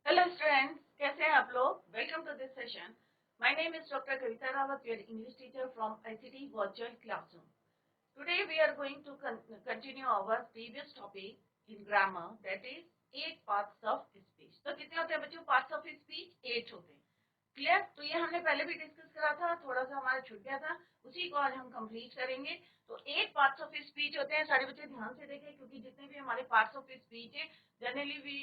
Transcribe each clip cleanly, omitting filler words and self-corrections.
Hello students, कैसे हैं आप लोग। Welcome to this session. My name is doctor Kavita Rawat, your English teacher from ICT virtual classroom. Today we are going to continue our previous topic in grammar, that is 8 parts of speech. तो कितने होते हैं बच्चों parts of speech? 8 होते हैं। Clear? तो ये हमने पहले भी डिस्कस करा था, थोड़ा सा हमारा छूट गया था, उसी को आज हम कंप्लीट करेंगे। तो 8 पार्ट्स ऑफ स्पीच होते हैं। सारे बच्चे ध्यान से देखें, क्योंकि जितने भी हमारे पार्ट्स ऑफ स्पीच है generally we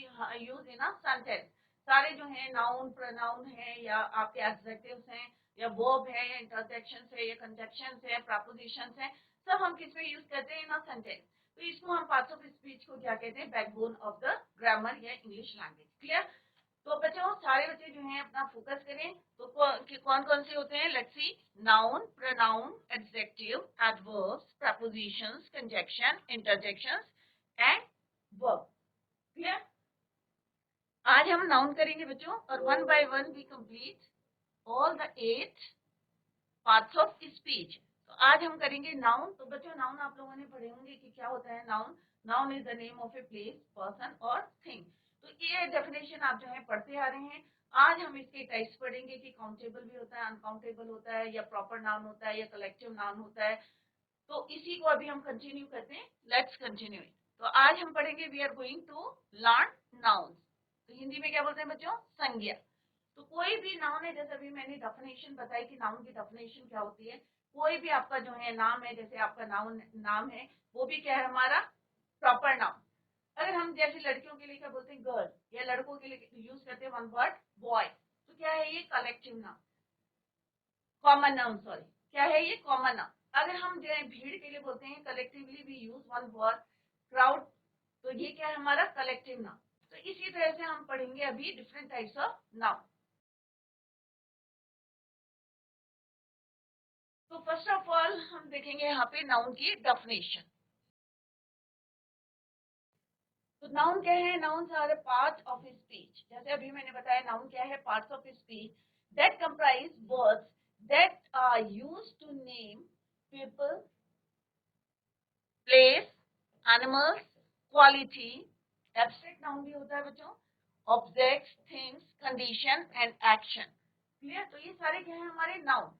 use in a sentence. सारे जो है नाउन, प्रोनाउन है, या आपके एडजेक्टिव्स हैं, या वर्ब है, या इंटरजेक्शंस है, या कंजक्शंस है, प्रपोजिशंस है, सब हम किस में यूज करते हैं? इन अ सेंटेंस। तो इसको हम पार्ट्स ऑफ स्पीच को क्या कहते हैं? बैकबोन ऑफ द ग्रामर या इंग्लिश लैंग्वेज। क्लियर? तो बच्चों सारे बच्चे जो हैं अपना फोकस करें। तो कौन कौन से होते हैं? Let's see. Noun, pronoun, adjective, adverbs, prepositions, conjunction, interjections and verb. Clear? आज हम नाउन करेंगे बच्चों, और one by one we complete all the 8 parts of speech. तो आज हम करेंगे नाउन। तो बच्चों नाउन आप लोगों ने पढ़े होंगे कि क्या होता है noun. Noun is the name of a place, person और थिंग। तो ये डेफिनेशन आप जो है पढ़ते आ रहे हैं। आज हम इसके टाइप्स पढ़ेंगे कि काउंटेबल भी होता है, अनकाउंटेबल होता है, या प्रॉपर नाउन होता है, या कलेक्टिव नाउन होता है। तो इसी को अभी हम कंटिन्यू करते हैं। Let's continue. तो आज हम पढ़ेंगे, we are going to learn noun. तो हिंदी में क्या बोलते हैं बच्चों? संज्ञा। तो कोई भी नाउन है, जैसे अभी मैंने डेफिनेशन बताई कि नाउन की डेफिनेशन क्या होती है। कोई भी आपका जो है नाम है, जैसे आपका नाम है, वो भी क्या है हमारा? Proper noun. अगर हम जैसे लड़कियों के लिए क्या बोलते हैं? गर्ल। या लड़कों के लिए यूज करते हैं वन वर्ड, बॉय। तो क्या है ये? Collective noun, common noun. Sorry, क्या है ये? Common noun. अगर हम जो है भीड़ के लिए बोलते हैं collectively we use one word, crowd. तो ये क्या है हमारा? Collective noun. तो इसी तरह से हम पढ़ेंगे अभी डिफरेंट टाइप्स ऑफ नाउन। तो फर्स्ट ऑफ ऑल हम देखेंगे यहाँ पे नाउन की डेफिनेशन। तो नाउन क्या है? Nouns are a part of speech. जैसे अभी मैंने बताया नाउन क्या है? Parts of speech that comprise words that are used to name people, place, animals, quality. Abstract noun भी होता है बच्चों। Objects, things, condition and action. Clear? तो ये सारे क्या है हमारे noun.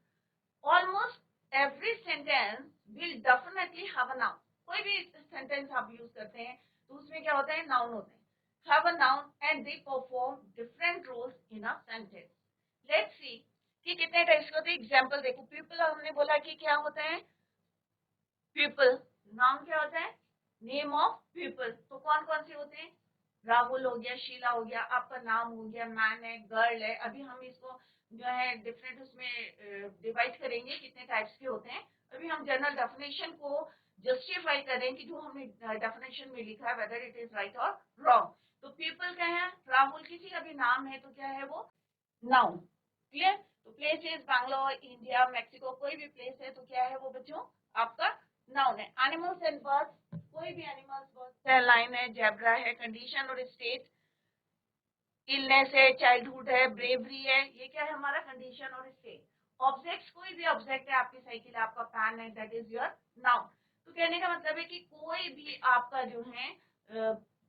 Almost every sentence will definitely have a noun. कोई भी सेंटेंस आप यूज करते हैं तो उसमें क्या होता है? नाउन होते हैं। Have a noun and they perform different roles in a sentence. Let's see कि कितने टाइप्स के होते हैं। एग्जांपल देखो, पीपल हमने बोला कि क्या होता है? पीपल। नाउन क्या होता है? Name of people. तो कौन कौन से होते हैं? राहुल हो गया, शीला हो गया, आपका नाम हो गया, मैन है, गर्ल है। अभी हम इसको जो है डिफरेंट उसमें डिवाइड करेंगे कितने टाइप्स के होते हैं। अभी हम जनरल डेफिनेशन को जस्टिफाई करें कि जो हमने डेफिनेशन में लिखा है वेदर इट इज राइट और रॉन्ग। तो पीपल क्या है? राहुल किसी का भी नाम है तो क्या है वो? नाउन। क्लियर? तो place is Bangalore, India, Mexico, कोई भी प्लेस है तो क्या है वो बच्चों? आपका नाउन है। एनिमल्स एंड बर्ड्स, कोई भी एनिमल्स, बर्ड्स है, लाइन है, जेब्रा है। कंडीशन और स्टेट, इलनेस है, चाइल्डहुड है, ब्रेवरी है, ये क्या है हमारा? कंडीशन और स्टेट। ऑब्जेक्ट्स, कोई भी ऑब्जेक्ट है, आपकी साइकिल, आपका पैन है, दैट इज योर नाउन। तो कहने का मतलब है कि कोई भी आपका जो है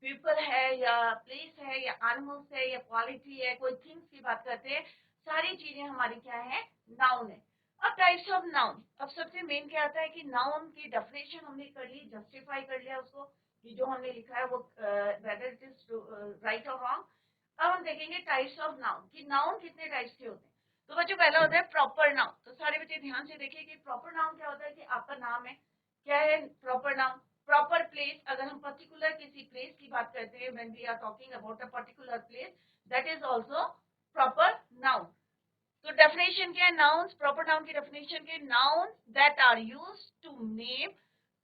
पीपल है, या प्लेस है, या एनिमल्स है, या क्वालिटी है, कोई थिंग्स की बात करते हैं, सारी चीजें हमारी क्या है? नाउन है। अब टाइप्स ऑफ नाउन। अब सबसे मेन क्या आता है कि नाउन की डेफिनेशन हमने कर ली, जस्टिफाई कर लिया उसको कि जो हमने लिखा है वो वेदर इट इज राइट और रॉन्ग। अब हम देखेंगे टाइप्स ऑफ नाउन कि नाउन कितने टाइप्स के होते हैं। तो बच्चों पहला होता है प्रॉपर नाउन। तो सारे बच्चे ध्यान से देखिए कि प्रॉपर नाउन क्या होता है कि आपका नाम है, क्या है प्रॉपर नाउन। प्रॉपर प्लेस, अगर हम पर्टिकुलर किसी प्लेस की बात करते हैं, when we are talking about a particular place, that is also proper noun. तो डेफिनेशन क्या है? नाउन्स, प्रॉपर नाउन की डेफिनेशन के noun that are used to name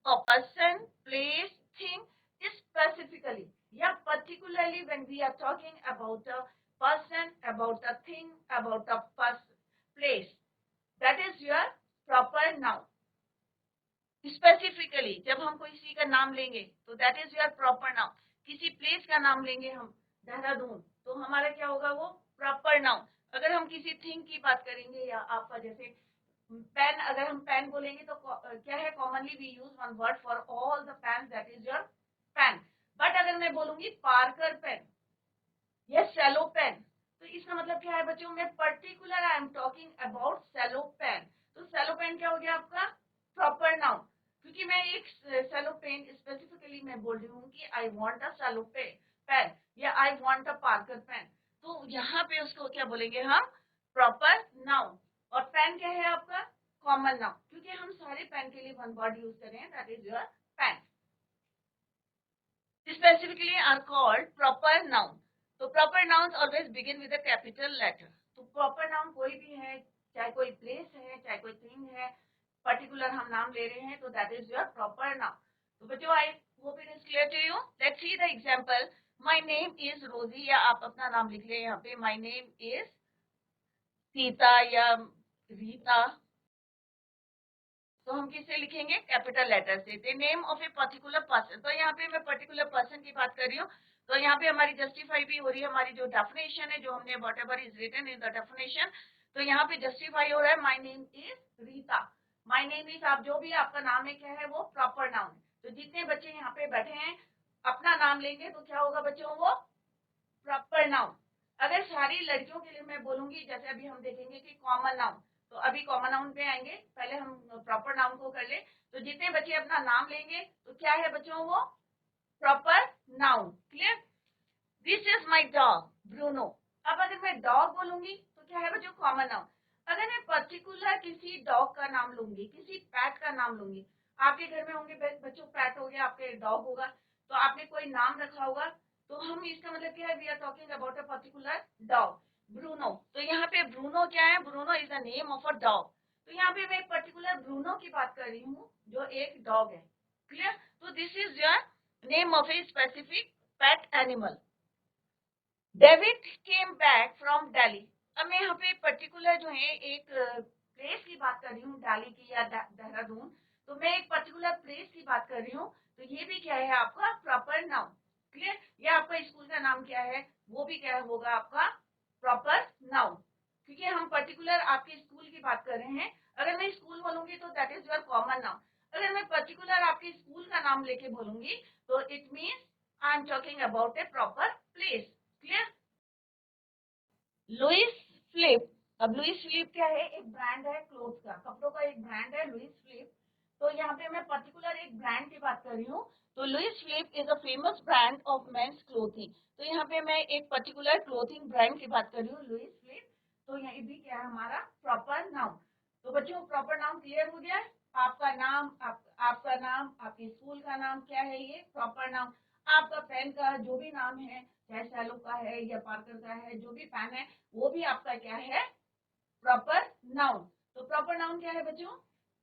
a person, place, thing specifically. Yeah, particularly when we are talking about a person, about a thing, about a place. That is your proper noun. Specifically, जब हम किसी का नाम लेंगे तो that is your proper noun. किसी place का नाम लेंगे हम, देहरादून, तो हमारा क्या होगा वो? Proper noun. अगर हम किसी थिंग की बात करेंगे, या आपका जैसे पेन, अगर हम पेन बोलेंगे तो क्या है? Commonly we use one word for all the pen, that is your pen. But अगर मैं बोलूंगी पार्कर पेन, या सेलो पेन, तो इसका मतलब क्या है बच्चों, मैं particular I am talking about Cello pen. तो सेलो पेन क्या हो गया आपका प्रॉपर नाउन, क्योंकि मैं एक सेलो पेन स्पेसिफिकली मैं बोल रही हूँ कि आई वांट अ सेलो पेन या I want a Parker pen, तो यहाँ पे उसको क्या बोलेंगे हम प्रॉपर नाउन। और पेन क्या है आपका कॉमन नाउन, क्योंकि हम सारे पेन के लिए वन वर्ड यूज कर रहे हैं, that is your pen. Specifically are called proper noun. तो proper nouns always begin with a capital letter. तो proper noun कोई भी है, चाहे कोई place है, चाहे कोई thing है, particular हम नाम ले रहे हैं, तो that is your proper noun. तो बच्चों I hope it is clear to you. Let's see the example. My name is Rosie, या आप अपना नाम लिख ले यहाँ पे, my name is सीता या रीता, तो हम किससे लिखेंगे कैपिटल लेटर से। The name of a particular person, तो यहाँ पे मैं पर्टिकुलर पर्सन की बात कर रही हूँ, तो यहाँ पे हमारी जस्टिफाई भी हो रही है, हमारी जो डेफिनेशन है जो हमने whatever is written in the definition, तो यहाँ पे जस्टिफाई हो रहा है my name is Rita. My name is, आप जो भी आपका नाम है क्या है वो प्रॉपर नाउन है। तो जितने बच्चे यहाँ पे बैठे हैं अपना नाम लेंगे तो क्या होगा बच्चों वो प्रॉपर नाउन। अगर सारी लड़कियों के लिए मैं बोलूंगी, जैसे अभी हम देखेंगे कि कॉमन नाउन, तो अभी कॉमन नाउन पे आएंगे, पहले हम प्रॉपर नाउन को कर ले। तो जितने बच्चे अपना नाम लेंगे तो क्या है बच्चों वो proper noun. Clear, this is my dog Bruno. अब अगर मैं डॉग बोलूंगी तो क्या है बच्चों कॉमन नाउन। अगर मैं पर्टिकुलर किसी डॉग का नाम लूंगी, किसी पैट का नाम लूंगी, आपके घर में होंगे बच्चों पैट हो गया, आपके डॉग होगा, तो आपने कोई नाम रखा होगा, तो हम इसका मतलब क्या है we are talking about a particular dog Bruno. तो यहाँ पे ब्रूनो क्या है, Bruno is the name of a dog. तो यहाँ पे मैं एक पर्टिकुलर ब्रूनो की बात कर रही हूँ जो एक डॉग है। क्लियर, तो this is your name of a specific pet animal. David came back from Delhi. अब मैं यहाँ पे पर्टिकुलर जो है एक प्लेस की बात कर रही हूँ, दिल्ली की या देहरादून, तो मैं एक पर्टिकुलर प्लेस की बात कर रही हूँ, तो ये भी क्या है आपका प्रॉपर नाउन। क्लियर, या आपका स्कूल का नाम क्या है वो भी क्या होगा आपका प्रॉपर नाउन, क्योंकि हम पर्टिकुलर आपके स्कूल की बात कर रहे हैं। अगर मैं स्कूल बोलूंगी तो that is your common noun. अगर मैं पर्टिकुलर आपके स्कूल का नाम लेके बोलूंगी तो it means I am talking about a proper place. Clear, Louis Philippe. अब लुइस फिलिप क्या है, एक ब्रांड है क्लोथ का, कपड़ों का एक ब्रांड है लुइस फिलिप। तो यहाँ पे मैं पर्टिकुलर एक ब्रांड की बात कर रही हूँ, तो Louis Philippe is a famous brand of men's clothing. तो यहाँ पे मैं एक पर्टिकुलर क्लोथिंग ब्रांड की बात कर रही हूँ लुइस फिलिप, तो यहाँ भी क्या है हमारा प्रॉपर नाउन। तो बच्चों प्रॉपर नाउन क्लियर हो गया। आपका नाम, आपका नाम, आपके स्कूल का नाम क्या है ये प्रॉपर नाउन। आपका पेन का जो भी नाम है, चाहे सैलो का है या पार्कर का है, जो भी पेन है वो भी आपका क्या है प्रॉपर नाउन। तो प्रॉपर नाउन क्या है बच्चों,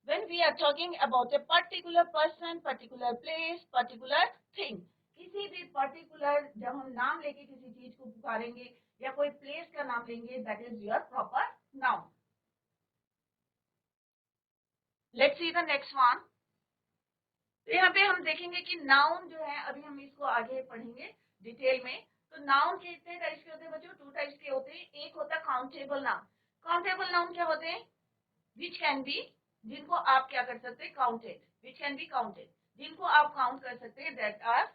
when we are talking about a particular person, particular place, particular thing, किसी भी पर्टिकुलर जब हम नाम लेके किसी चीज को पुकारेंगे या कोई प्लेस का नाम लेंगे, that is your proper noun. Let's see the next one. तो यहाँ पे हम देखेंगे कि नाउन जो है, अभी हम इसको आगे पढ़ेंगे डिटेल में। तो नाउन कितने टाइप्स के होते हैं बच्चों, टू टाइप्स के होते हैं। एक होता है काउंटेबल नाउन। काउंटेबल नाउन क्या होते हैं, विच कैन बी, जिनको आप क्या कर सकते हैं counted, which can be counted, जिनको आप काउंट कर सकते हैं, दैट आर,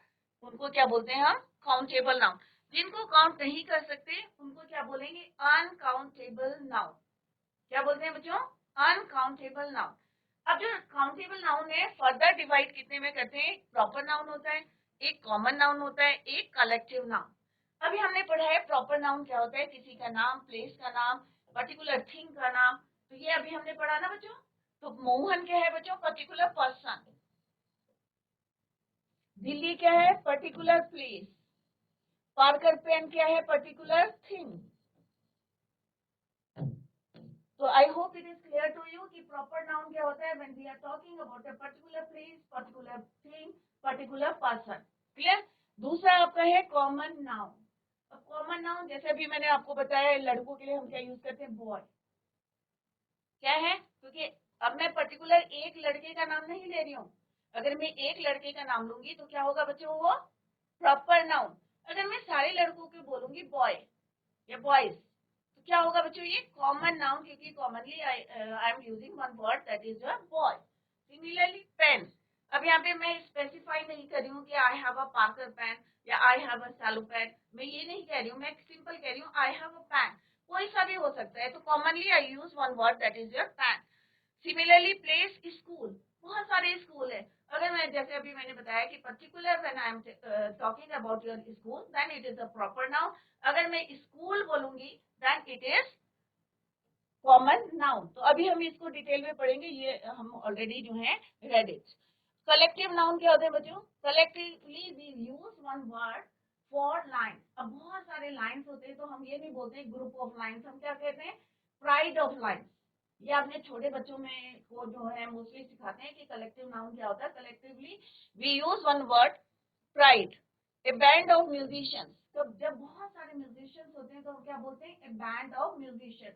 उनको क्या बोलते हैं हम काउंटेबल नाउन। जिनको काउंट नहीं कर सकते उनको क्या बोलेंगे अनकाउंटेबल नाउन। क्या बोलते हैं बच्चों अनकाउंटेबल नाउन। अब जो काउंटेबल नाउन है फर्दर डिवाइड कितने में करते हैं, एक प्रॉपर नाउन होता है, एक कॉमन नाउन होता है, एक कलेक्टिव नाउन। अभी हमने पढ़ा है प्रॉपर नाउन क्या होता है, किसी का नाम, प्लेस का नाम, पर्टिकुलर थिंग का नाम, तो ये अभी हमने पढ़ा ना बच्चों। तो मोहन क्या है बच्चों पर्टिकुलर पर्सन, दिल्ली क्या है पर्टिकुलर प्लेस, पार्कर पेन क्या है पर्टिकुलर थिंग। तो I hope it is clear to you कि प्रॉपर नाउन क्या होता है when we are talking about a particular place, particular thing, particular person. Clear, दूसरा आपका है कॉमन नाउन। अब कॉमन नाउन जैसे अभी मैंने आपको बताया लड़कों के लिए हम क्या यूज करते हैं बॉय, क्या है, क्योंकि अब मैं पर्टिकुलर एक लड़के का नाम नहीं ले रही हूँ। अगर मैं एक लड़के का नाम लूंगी तो क्या होगा बच्चों वो प्रॉपर नाउन। अगर मैं सारे लड़कों को बोलूंगी बॉय या बॉयज तो क्या होगा बच्चों ये कॉमन नाउन, क्योंकि commonly I am using one word that is your boy. Similarly pen, अब यहाँ पे मैं स्पेसिफाई नहीं कर रही हूँ कि I have a Parker pen या I have a Cello pen, मैं ये नहीं कह रही हूँ, मैं सिंपल कह रही हूँ आई हैव अ पेन, कोई सा भी हो सकता है। तो commonly I use one word that is your pen. Similarly place, school, बहुत सारे स्कूल है। अगर मैं जैसे अभी मैंने बताया कि particular when I am talking about your school then it is a proper noun. अगर मैं स्कूल बोलूंगी then it is common noun. तो अभी हम इसको डिटेल में पढ़ेंगे, ये हम ऑलरेडी जो है रेड इट। कलेक्टिव नाउन क्या होते हैं बच्चों? Collectively we use one word for lion. अब बहुत सारे लाइन्स होते हैं तो हम ये नहीं बोलते ग्रुप ऑफ लाइन्स, हम क्या कहते हैं? Pride of lines. ये आपने छोटे बच्चों में को जो है मोस्टली सिखाते हैं कि कलेक्टिव नाउन क्या होता है। Collectively we use one word pride. A band of musicians, तो जब बहुत सारे म्यूजिशियंस होते हैं तो हम क्या बोलते हैं? ए band of musician.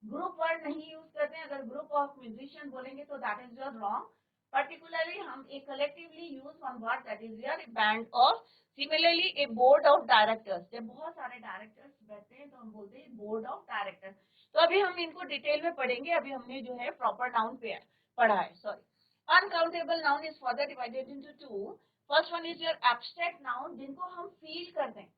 Group word नहीं यूज करते हैं। अगर ग्रुप ऑफ म्यूजिशियन बोलेंगे तो that is your wrong. Particularly हम एक collectively use one word that is your band of। Similarly a board of directors, जब बहुत सारे डायरेक्टर्स बैठते हैं तो हम बोलते हैं बोर्ड ऑफ डायरेक्टर। तो अभी हम इनको डिटेल में पढ़ेंगे। अभी हमने जो है प्रॉपर नाउन पे पढ़ा है, sorry. Uncountable noun is further divided into two. First one is your abstract noun, जिनको हम फील करते हैं,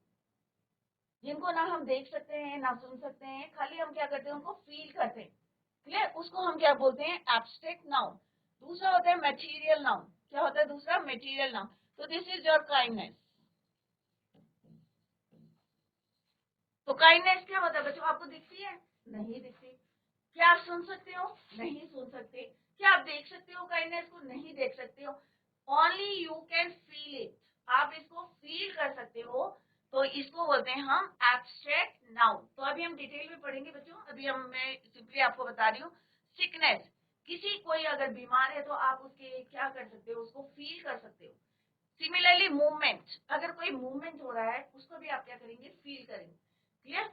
जिनको ना हम देख सकते हैं ना सुन सकते हैं, खाली हम क्या करते हैं? उनको फील करते हैं। क्लियर? उसको हम क्या बोलते हैं? Abstract noun. दूसरा होता है मटेरियल नाउन। क्या होता है दूसरा? Material noun. तो दिस इज योर काइंडनेस। तो काइंडनेस क्या होता है बच्चों? आपको दिखती है? नहीं दिखती। क्या आप सुन सकते हो? नहीं सुन सकते। क्या आप देख सकते हो काइंडनेस को? नहीं देख सकते हो। Only you can feel it, आप इसको फील कर सकते हो, तो इसको बोलते हैं हम एब्स्ट्रैक्ट नाउन। तो अभी हम डिटेल में पढ़ेंगे बच्चों। अभी मैं सिंपली आपको बता रही हूँ। सिकनेस, किसी कोई अगर बीमार है तो आप उसके क्या कर सकते हो? उसको फील कर सकते हो। सिमिलरली मूवमेंट, अगर कोई मूवमेंट हो रहा है उसको भी आप क्या करेंगे? फील करेंगे। Clear?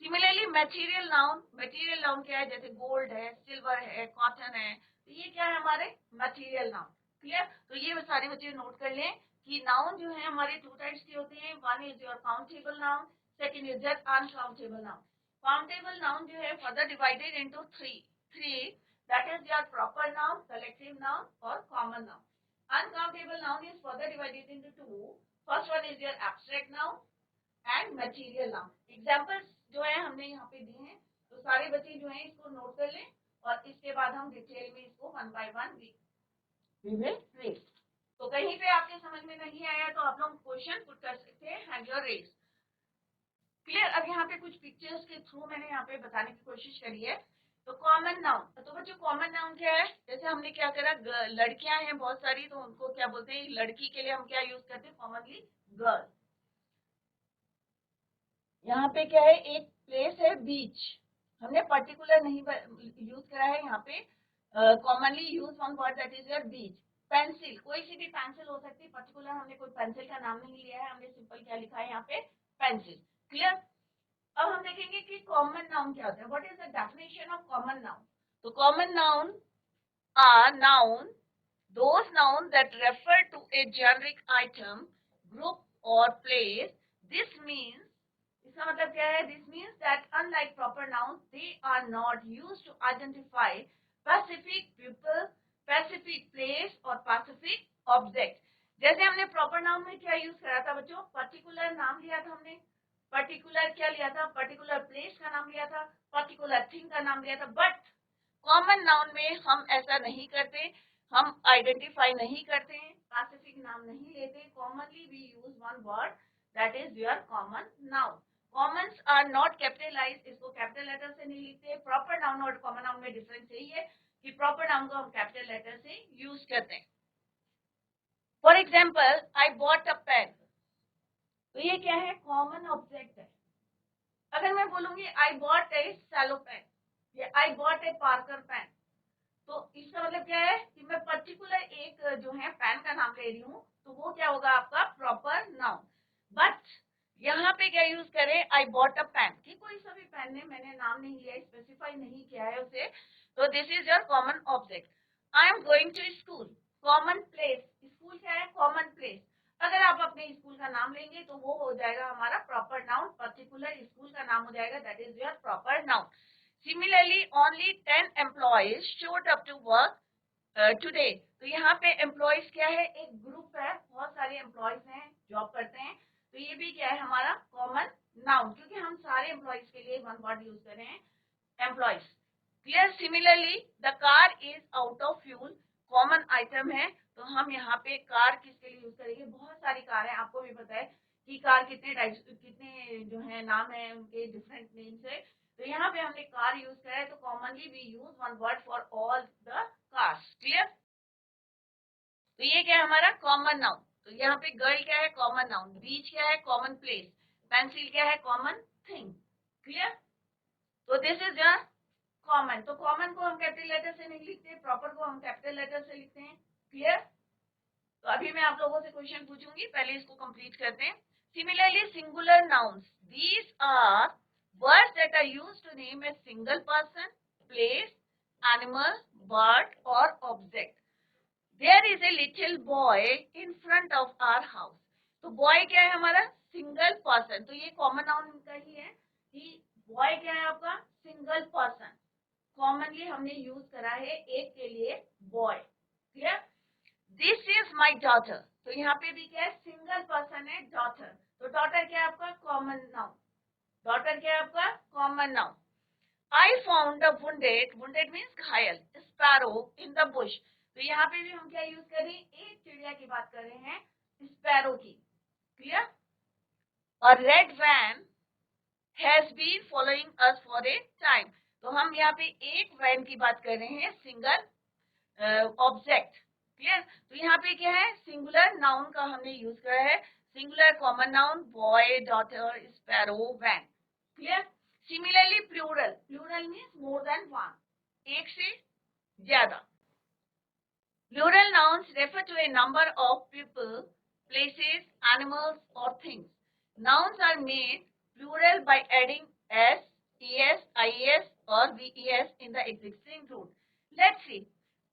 Similarly material noun, material noun क्या है? जैसे गोल्ड है, सिल्वर है, कॉटन है, तो ये क्या है? हमारे मटेरियल नाउन। क्लियर? तो ये सारे बच्चे नोट कर लें कि नाउन जो है हमारे टू टाइप्स के होते हैं। One is your countable noun, second is your uncountable noun. Countable noun जो है further divided into three, that is your proper noun, collective noun और common noun. Uncountable noun is further divided into two. First one is your abstract noun and material noun. Examples जो है हमने यहाँ पे दिए हैं, तो सारे बच्चे जो हैं इसको नोट कर लें और इसके बाद हम डिटेल में इसको one by one we will read. तो कहीं पे आपके समझ में नहीं आया तो आप लोग क्वेश्चन पुट कर सकते हैं, हैव योर रेज। क्लियर? अब यहाँ पे कुछ पिक्चर्स के थ्रू मैंने यहाँ पे बताने की कोशिश करी है। तो कॉमन नाउन, तो बच्चों कॉमन नाउन क्या है? जैसे हमने क्या करा, लड़कियां हैं बहुत सारी, तो उनको क्या बोलते हैं? लड़की के लिए हम क्या यूज करते हैं? Commonly girl. यहाँ पे क्या है? एक प्लेस है बीच, हमने पर्टिकुलर नहीं यूज करा है यहाँ पे। Commonly use one word that is your beach. Pencil, कोई सी भी पेंसिल हो सकती है, पर्टिकुलर हमने कोई पेंसिल का नाम नहीं लिया है, हमने सिंपल क्या लिखा है यहाँ पे? पेंसिल। क्लियर? अब हम देखेंगे कि कॉमन नाउन क्या होता है। What is the definition of common noun? तो common noun are noun, those nouns that refer to a generic item, group or place. This means, इसका मतलब क्या है? This means that unlike proper nouns, they are not used to identify specific people, specific place or specific object. जैसे हमने proper noun में क्या use करा था बच्चों? पर्टिकुलर नाम लिया था हमने, पर्टिकुलर क्या लिया था? पर्टिकुलर प्लेस का नाम लिया था, पर्टिकुलर थिंग का नाम लिया था। बट कॉमन नाउन में हम ऐसा नहीं करते, हम आइडेंटिफाई नहीं करते हैं, स्पेसिफिक नाम नहीं लेते। Commonly we use one word that is your common noun. Commons are not capitalised, इसको कैपिटल लेटर से नहीं लिखते। प्रॉपर नाउन और कॉमन नाउन में डिफरेंस यही है कि प्रॉपर नाउन को हम कैपिटल लेटर से यूज करते हैं। For example, I bought a pen, तो ये क्या है? कॉमन ऑब्जेक्ट है। अगर मैं बोलूंगी I bought a Cello pen, ये I bought a Parker pen, तो इसका मतलब क्या है कि मैं पर्टिकुलर एक जो है पेन का नाम ले रही हूँ, तो वो क्या होगा? आपका प्रॉपर नाउन। बट यहाँ पे क्या यूज करें? आई बॉट अ पेन, कि कोई सा भी पेन है, मैंने नाम नहीं लिया, स्पेसिफाई नहीं किया है उसे, तो this is your common object. I am going to school, common place, school क्या है? Common place. अगर आप अपने स्कूल का नाम लेंगे तो वो हो जाएगा हमारा प्रॉपर नाउन, पर्टिकुलर स्कूल का नाम हो जाएगा, that is your proper noun. Similarly, only 10 employees showed up to work today. तो यहाँ पे employees क्या है? एक ग्रुप है, बहुत सारे employees हैं, जॉब करते हैं। ये क्या है हमारा कॉमन नाउन, क्योंकि हम सारे एम्प्लॉयज के लिए वन वर्ड यूज कर रहे हैं, employees. Clear. Similarly the car is out of fuel, common item है, तो हम यहाँ पे कार किसके लिए यूज करेंगे, बहुत सारी कार है, आपको भी पता है कि कार कितने टाइप्स, कितने जो है नाम है उनके, डिफरेंट नेम्स है, तो यहाँ पे हमने कार यूज करा है, तो commonly we use one word for all the cars. Clear. तो ये क्या है हमारा कॉमन नाउन। तो यहाँ पे गर्ल क्या है कॉमन नाउन, बीच क्या है कॉमन प्लेस, पेंसिल क्या है कॉमन थिंग। क्लियर। तो दिस इज योर कॉमन। तो कॉमन को हम कैपिटल लेटर से नहीं लिखते, प्रॉपर को हम कैपिटल लेटर से लिखते हैं। क्लियर। तो अभी मैं आप लोगों से क्वेश्चन पूछूंगी, पहले इसको कंप्लीट करते हैं। Similarly singular nouns, these are words that are used to name a single person, place, animal, bird और object. There is a little boy in front of our house. तो boy क्या है हमारा सिंगल पर्सन, तो ये common noun का ही है कि boy क्या है आपका सिंगल पर्सन, कॉमनली हमने यूज करा है एक के लिए boy। Clear. This is my daughter, तो यहाँ पे भी क्या है सिंगल पर्सन है डॉटर, तो डॉटर क्या है आपका कॉमन नाउन, डॉटर क्या है आपका common noun. I found a wounded, wounded means घायल, sparrow in the bush, तो यहाँ पे भी हम क्या यूज कर रहे हैं, एक चिड़िया की बात कर रहे हैं, स्पैरो की। क्लियर। और red van has been following us for a time, तो हम यहाँ पे एक वैन की बात कर रहे हैं, सिंगल ऑब्जेक्ट। क्लियर। तो यहाँ पे क्या है सिंगुलर नाउन का हमने यूज करा है, singular common noun boy, daughter, sparrow, van. Clear. Similarly plural, plural means more than one, एक से ज्यादा। Plural nouns refer to a number of people, places, animals or things. Nouns are made plural by adding s, es, ies or ves in the existing root. Let's see.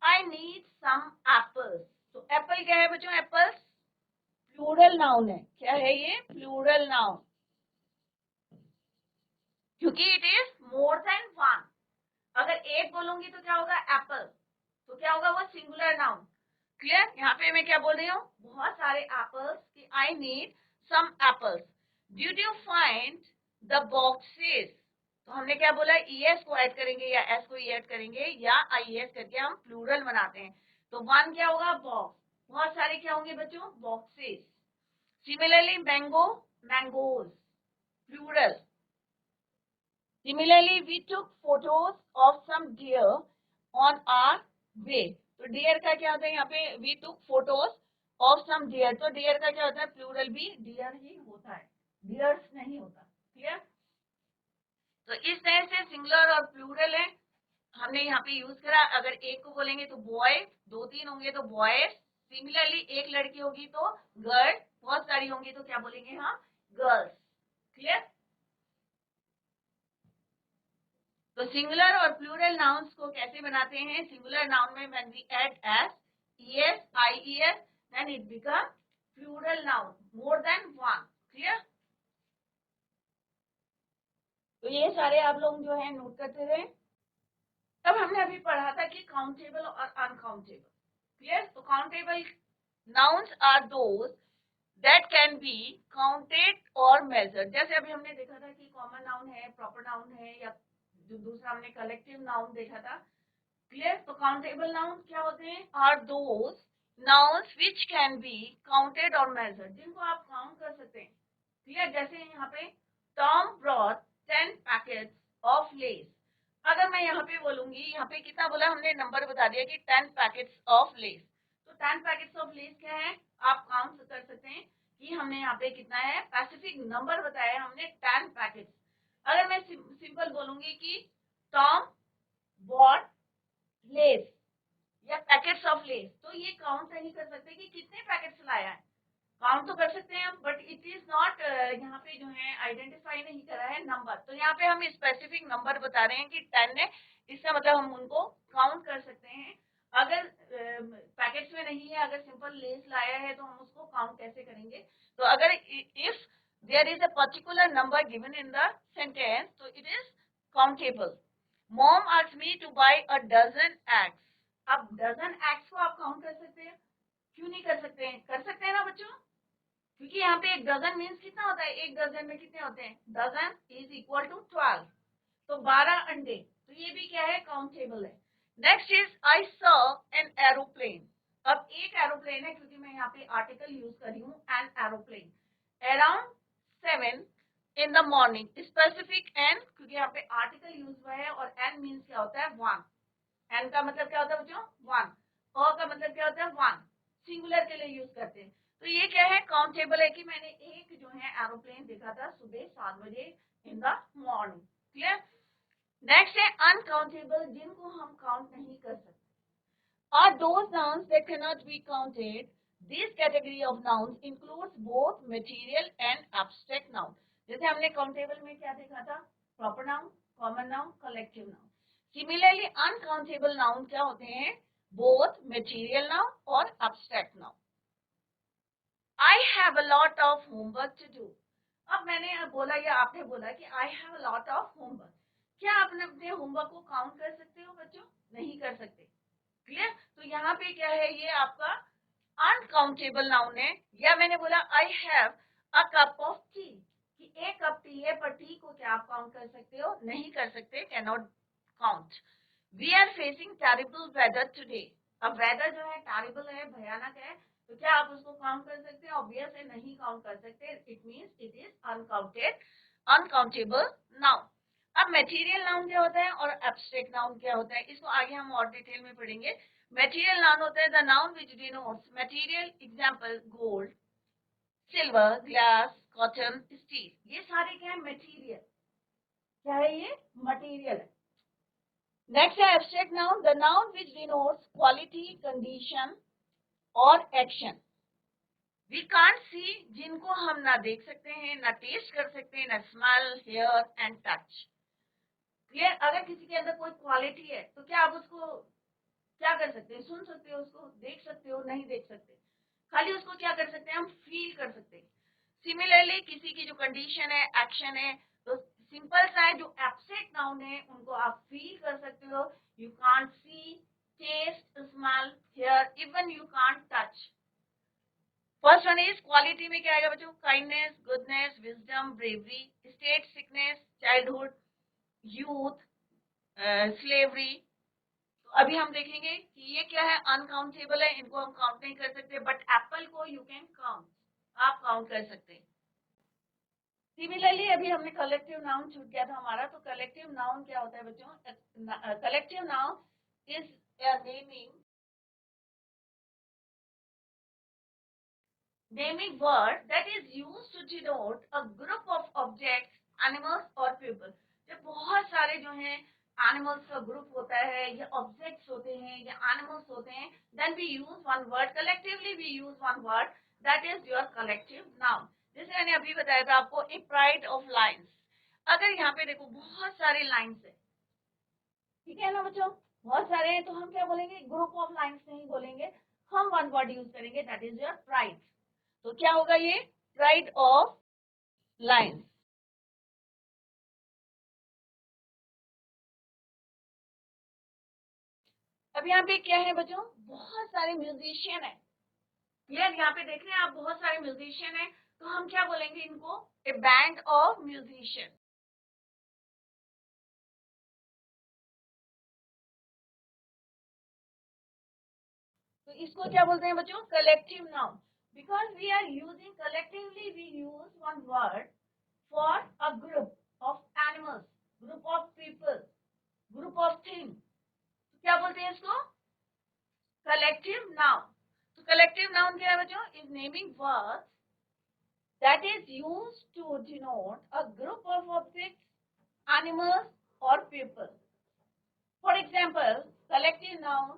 I need some apples. तो apple क्या है बच्चों, apples plural noun है, क्या है ये plural noun, क्योंकि it is more than one। अगर एक बोलूंगी तो क्या होगा एप्पल, तो क्या होगा वो सिंगुलर नाउन। क्लियर। यहाँ पे मैं क्या बोल रही हूँ, बहुत सारे एप्पल्स कि I need some apples. Did you find the boxes, तो हमने क्या बोला ईएस को ऐड करेंगे या एस को ऐड करेंगे या आईएस करके हम प्लूरल बनाते हैं, तो वन क्या होगा बॉक्स, बहुत सारे क्या होंगे बच्चों boxes. Similarly mango, mangoes plural. Similarly, we took photos of some deer on our way. तो deer का क्या होता है यहाँ पे, we took photos of some deer, तो deer का क्या होता है प्लूरल भी deer ही होता है, deers नहीं होता। क्लियर। तो इस तरह से सिंगुलर और प्लूरल है हमने यहाँ पे यूज करा। अगर एक को बोलेंगे तो बॉय, दो तीन होंगे तो बॉयज, सिमिलरली एक लड़की होगी तो गर्ल, बहुत सारी होंगी तो क्या बोलेंगे हम गर्ल्स। क्लियर। तो सिंगुलर और प्लूरल नाउन्स को कैसे बनाते हैं, सिंगुलर नाउन में when we add S, ES, IES, then it become plural noun, more than one. Clear. तो ये सारे आप लोग जो है नोट करते रहे। तब हमने अभी पढ़ा था कि काउंटेबल और अनकाउंटेबल। क्लियर। तो countable nouns are those that can be counted और मेजर्ड। जैसे अभी हमने देखा था कि कॉमन नाउन है, प्रॉपर नाउन है, या जो दूसरा हमने कलेक्टिव नाउन देखा था। क्लियर। तो काउंटेबल नाउन क्या होते हैं, are those nouns which can be counted और मेजर्ड, जिनको आप काउंट कर सकते हैं। क्लियर। जैसे यहाँ पे Tom brought 10 packets of less, अगर मैं यहाँ पे बोलूंगी, यहाँ पे कितना बोला हमने, नंबर बता दिया कि 10 पैकेट्स ऑफ लेस, तो 10 पैकेट्स ऑफ लेस क्या है आप काउंट कर सकते हैं कि हमने यहाँ पे कितना है, स्पेसिफिक नंबर बताया हमने 10 पैकेट्स। अगर मैं सिंपल बोलूंगी कि टॉम बॉट लेस या पैकेट्स ऑफ लेस, तो ये काउंट नहीं कर सकते कि कितने पैकेट्स लाया है, काउंट तो कर सकते हैं हम, बट इट इज नॉट यहाँ पे जो है आइडेंटिफाई नहीं करा है नंबर, तो यहाँ पे हम स्पेसिफिक नंबर बता रहे हैं कि 10 है, इसका मतलब हम उनको काउंट कर सकते हैं। अगर पैकेट्स में नहीं है, अगर सिंपल लेस लाया है तो हम उसको काउंट कैसे करेंगे। तो अगर if there is a particular number given in the sentence, तो it is countable. Mom asked me to buy a dozen eggs, अब डजन एग्स को आप काउंट कर सकते हैं, क्यों नहीं कर सकते हैं, कर सकते हैं ना बच्चों। क्योंकि यहाँ पे एक डजन मीन्स कितना होता है, एक डजन में कितने होते हैं, डजन इज इक्वल टू 12, तो 12 अंडे, तो ये भी क्या है, काउंटेबल है। Next is I saw an aeroplane. अब एक एरोप्लेन है, क्योंकि मैं यहाँ पे आर्टिकल यूज कर रही हूँ, an aeroplane, around 7 in the morning, specific an, क्योंकि यहाँ पे आर्टिकल यूज हुआ है, और एन मीन्स क्या होता है, 1। एन का मतलब क्या होता है बच्चों, 1, और का मतलब क्या होता है, 1, सिंगुलर के लिए यूज करते हैं। तो ये क्या है, काउंटेबल है, कि मैंने एक जो है एरोप्लेन देखा था सुबह 7 बजे इन द मॉर्निंग। क्लियर। नेक्स्ट है अनकाउंटेबल, जिनको हम काउंट नहीं कर सकते, are those nouns that cannot be counted. This category of nouns includes both material and abstract noun. जैसे हमने काउंटेबल में क्या देखा था, proper noun, common noun, collective noun. Similarly uncountable noun क्या होते हैं, बोथ मटेरियल नाउन और abstract noun. I have a lot of homework to do. अब मैंने बोला या आपने बोला कि I have a lot of homework, क्या आप अपने होमवर्क को काउंट कर सकते हो बच्चों, नहीं कर सकते। क्लियर। तो यहाँ पे क्या है, ये आपका अनकाउंटेबल नाउन है। या मैंने बोला आई have a cup of T, कि एक कप टी है, पर टी को क्या आप काउंट कर सकते हो, नहीं कर सकते, can not count. We are facing terrible weather today. अब वेदर जो है टेरिबल है, भयानक है, तो क्या आप उसको काउंट कर सकते हैं, ऑब्वियस है, नहीं काउंट कर सकते, it means it is uncounted, uncountable noun. अब मटेरियल नाउन क्या होता है और एब्स्ट्रैक्ट नाउन क्या होता है, इसको आगे हम और डिटेल में पढ़ेंगे। मटेरियल नाउन होता है the noun which denotes material, example gold, silver, glass, cotton, steel, ये सारे क्या है, मटेरियल, क्या है ये, मटेरियल है। नेक्स्ट है abstract noun, the noun which denotes quality, condition और एक्शन। वी कांट सी, जिनको हम ना देख सकते हैं, ना टेस्ट कर सकते हैं, ना smell, hear and touch. Clear. अगर किसी के अंदर कोई क्वालिटी है, तो क्या आप उसको क्या कर सकते हैं, सुन सकते हो, उसको देख सकते हो, नहीं देख सकते, खाली उसको क्या कर सकते हैं, हम फील कर सकते हैं। सिमिलरली किसी की जो कंडीशन है, एक्शन है, तो सिंपल सा है, जो एब्स्ट्रैक्ट नाउन है उनको आप फील कर सकते हो, you can't see, taste, smell, hear, even you can't touch. First one is quality में क्या आएगा बच्चों, kindness, goodness, wisdom, bravery, state, sickness, childhood, youth, slavery. तो अभी हम देखेंगे कि ये क्या है, अनकाउंटेबल है, इनको हम काउंट नहीं कर सकते, बट एप्पल को यू कैन काउंट, आप काउंट कर सकते हैं। सिमिलरली अभी हमने कलेक्टिव नाउन छूट गया था हमारा, तो कलेक्टिव नाउन क्या होता है बच्चों, collective noun is naming word that is used to denote a group of objects, animals or people। जब बहुत सारे जो हैं एनिमल्स का ग्रुप होता है, या ऑब्जेक्ट्स होते हैं, या एनिमल्स होते हैं, then we use one word, collectively we use one word, that is your collective noun. जैसे मैंने अभी बताया था आपको, ए प्राइड ऑफ लाइन्स। अगर यहाँ पे देखो बहुत सारे लाइन्स है, ठीक है ना बच्चों, बहुत सारे हैं, तो हम क्या बोलेंगे, ग्रुप ऑफ लाइन्स नहीं बोलेंगे, हम वन वर्ड यूज करेंगे, दैट इज योर प्राइड। तो क्या होगा ये, प्राइड ऑफ लाइन्स। अब यहाँ पे क्या है बच्चों, बहुत सारे म्यूजिशियन है। क्लियर। यहाँ पे देख रहे हैं आप, बहुत सारे म्यूजिशियन है, तो हम क्या बोलेंगे इनको, ए बैंड ऑफ म्यूजिशियन। तो इसको क्या बोलते हैं बच्चों, collective noun. Because we are using collectively, we use one word for a group of animals, group of people, group of thing, तो क्या बोलते हैं इसको, कलेक्टिव नाउन। तो कलेक्टिव नाउन क्या है बच्चों, is naming words that is used to denote a group of objects, animals or people. For example, collective noun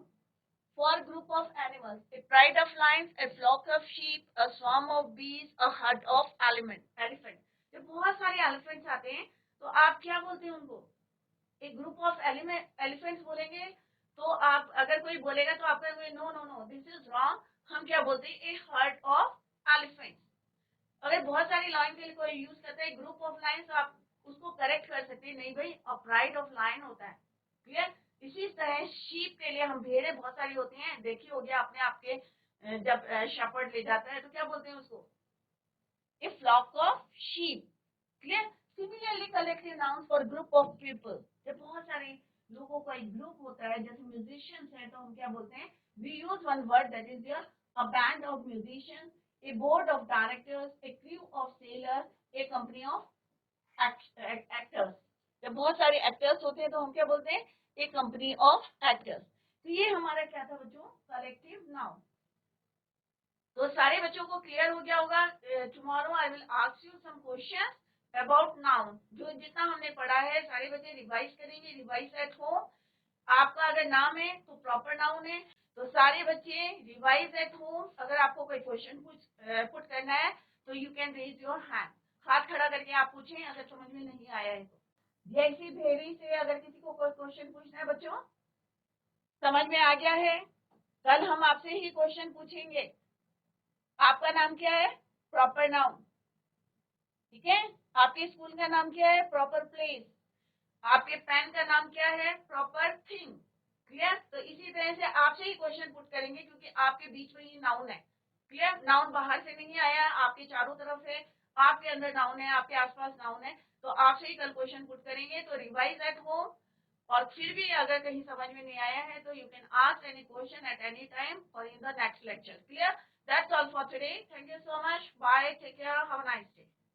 for a group of animals, a pride of lions, a flock of sheep, a swarm of bees, a herd of elephant। जब बहुत सारे elephants आते हैं, तो आप क्या बोलते हैं उनको, एक ग्रुप ऑफ एलिफेंट्स बोलेंगे। तो आप अगर कोई बोलेगा तो आप कहेंगे no no no, this is wrong, हम क्या बोलते हैं, ए हर्ड ऑफ एलिफेंट्स। अगर बहुत सारी लाइन के लिए कोई यूज करता है ग्रुप ऑफ लाइन, तो आप उसको करेक्ट कर सकते हैं, नहीं भाई अपराइट ऑफ लाइन होता है। क्लियर। इसी तरह शीप के लिए, हम भेड़ें बहुत सारी होती हैं, देखी होगी आपने, आपके जब शेपर्ड ले जाता है तो क्या बोलते हैं उसको, a flock of sheep. Clear. Similarly collective noun for group of people, जब बहुत सारे लोगों का एक ग्रुप होता है, जैसे म्यूजिशियंस है तो हम क्या बोलते हैं, we use one word that is your a band of musicians, a board of directors, a crew of sailors, a company of actors. जब बहुत सारे एक्टर्स होते हैं तो हम क्या बोलते हैं, ए कंपनी ऑफ एक्टर्स। तो ये हमारा क्या था बच्चों, कलेक्टिव नाउन। तो सारे बच्चों को क्लियर हो गया होगा। Tomorrow I will ask you some questions about noun. जो जितना हमने पढ़ा है सारे बच्चे रिवाइज करेंगे, रिवाइज एट होम। आपका अगर नाम है तो प्रॉपर नाउन है, तो सारे बच्चे रिवाइज एट होम। अगर आपको कोई क्वेश्चन पुट करना है तो you can raise your hand, हाथ खड़ा करके आप पूछें अगर समझ में नहीं आया है तो। जैसी भेड़ी से अगर किसी को कोई क्वेश्चन पूछना है बच्चों, समझ में आ गया है? कल हम आपसे ही क्वेश्चन पूछेंगे। आपका नाम क्या है, प्रॉपर नाउन, ठीक है। आपके स्कूल का नाम क्या है, प्रॉपर प्लेस। आपके पेन का नाम क्या है, प्रॉपर थिंग। क्लियर। तो इसी तरह से आपसे ही क्वेश्चन पुट करेंगे क्योंकि आपके बीच में ये नाउन है। क्लियर। नाउन बाहर से नहीं आया, आपके चारों तरफ है, आपके अंदर नाउन है, आपके आसपास नाउन है। तो आपसे ही कल क्वेश्चन पुट करेंगे। तो रिवाइज एट होम। और फिर भी अगर कहीं समझ में नहीं आया है तो you can ask any question at any time और in the next lecture. Clear. That's all for today. Thank you so much. Bye. Take care. Have a nice day.